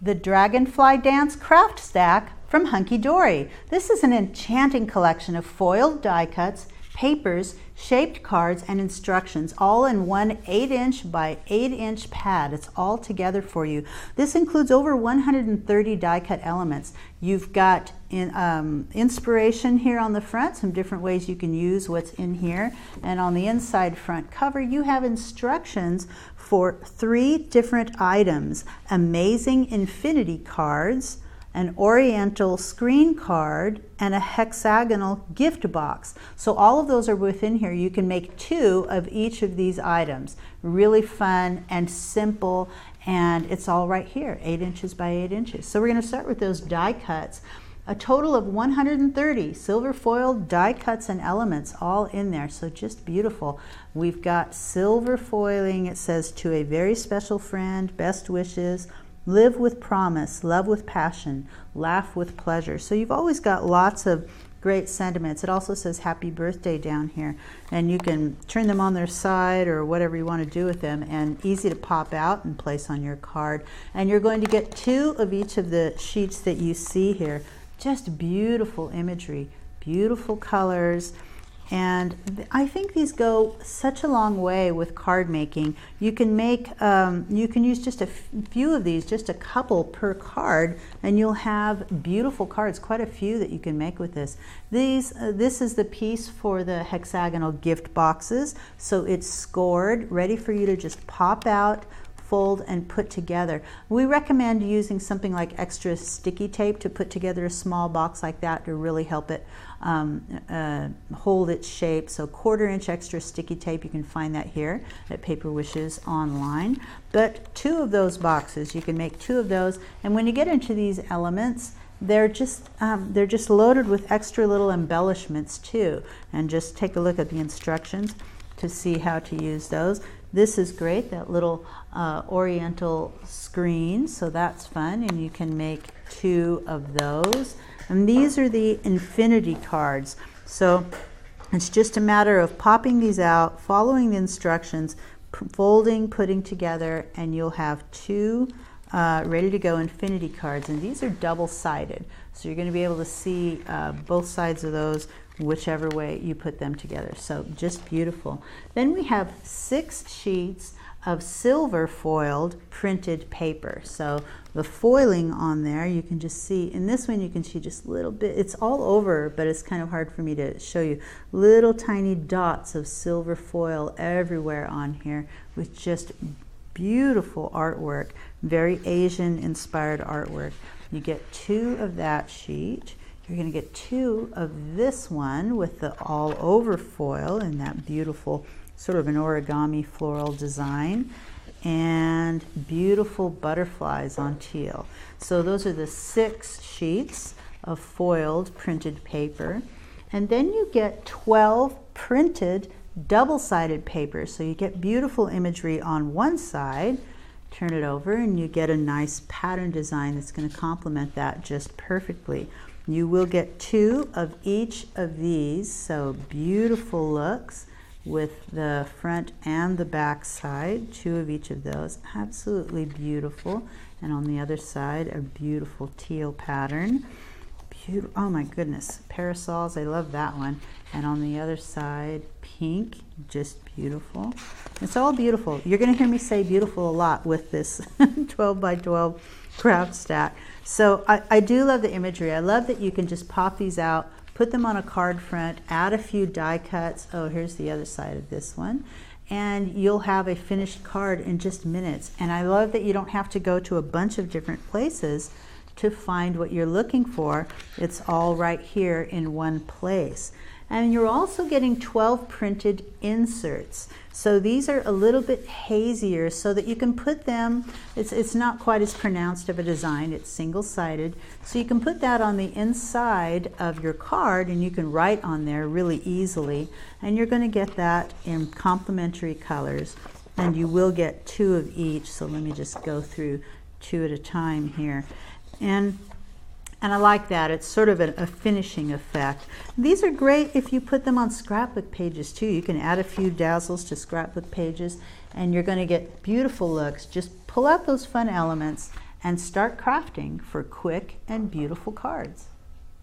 The Dragonfly Dance Craft Stack from Hunkydory. This is an enchanting collection of foiled die cuts, papers, shaped cards, and instructions, all in one 8-inch by 8-inch pad. It's all together for you. This includes over 130 die cut elements. You've got inspiration here on the front, some different ways you can use what's in here. And on the inside front cover, you have instructions for 3 different items: amazing infinity cards, an oriental screen card, and a hexagonal gift box. So all of those are within here. You can make 2 of each of these items. Really fun and simple, and it's all right here, 8 inches by 8 inches. So we're going to start with those die cuts. A total of 130 silver foiled die cuts and elements all in there, so just beautiful. We've got silver foiling. It says, "To a very special friend, best wishes, live with promise, love with passion, laugh with pleasure." So you've always got lots of great sentiments. It also says happy birthday down here, and you can turn them on their side or whatever you want to do with them, and easy to pop out and place on your card. And you're going to get 2 of each of the sheets that you see here. Just beautiful imagery, beautiful colors. And I think these go such a long way with card making. You can make, you can use just a few of these, just a couple per card, and you'll have beautiful cards, quite a few that you can make with this. This is the piece for the hexagonal gift boxes. So it's scored, ready for you to just pop out, fold, and put together. We recommend using something like extra sticky tape to put together a small box like that to really help it hold its shape. So 1/4 inch extra sticky tape, you can find that here at Paper Wishes online. But 2 of those boxes, you can make 2 of those. And when you get into these elements, they're just loaded with extra little embellishments too. And just take a look at the instructions to see how to use those. This is great, that little oriental screen, so that's fun, and you can make 2 of those. And these are the infinity cards. So it's just a matter of popping these out, following the instructions, folding, putting together, and you'll have 2 ready to go infinity cards. And these are double-sided, so you're going to be able to see both sides of those whichever way you put them together. So just beautiful. Then we have 6 sheets of silver foiled printed paper. So the foiling on there, you can just see, in this one you can see just a little bit, it's all over, but it's kind of hard for me to show you. Little tiny dots of silver foil everywhere on here with just beautiful artwork, very Asian inspired artwork. You get 2 of that sheet. You're going to get 2 of this one with the all over foil in that beautiful sort of an origami floral design, and beautiful butterflies on teal. So those are the 6 sheets of foiled printed paper. And then you get 12 printed double-sided paper. So you get beautiful imagery on one side, turn it over, and you get a nice pattern design that's going to complement that just perfectly. You will get 2 of each of these, so beautiful looks with the front and the back side, 2 of each of those, absolutely beautiful. And on the other side, a beautiful teal pattern. Oh my goodness, parasols, I love that one. And on the other side, pink, just beautiful. It's all beautiful. You're going to hear me say beautiful a lot with this 12 by 12 craft stack. So I do love the imagery. I love that you can just pop these out, put them on a card front, add a few die cuts. Oh, here's the other side of this one. And you'll have a finished card in just minutes. And I love that you don't have to go to a bunch of different places to find what you're looking for. It's all right here in one place. And you're also getting 12 printed inserts. So these are a little bit hazier so that you can put them, it's not quite as pronounced of a design, it's single-sided. So you can put that on the inside of your card and you can write on there really easily. And you're going to get that in complementary colors. And you will get 2 of each. So let me just go through 2 at a time here. And I like that. It's sort of a finishing effect. These are great if you put them on scrapbook pages too. You can add a few dazzles to scrapbook pages and you're going to get beautiful looks. Just pull out those fun elements and start crafting for quick and beautiful cards.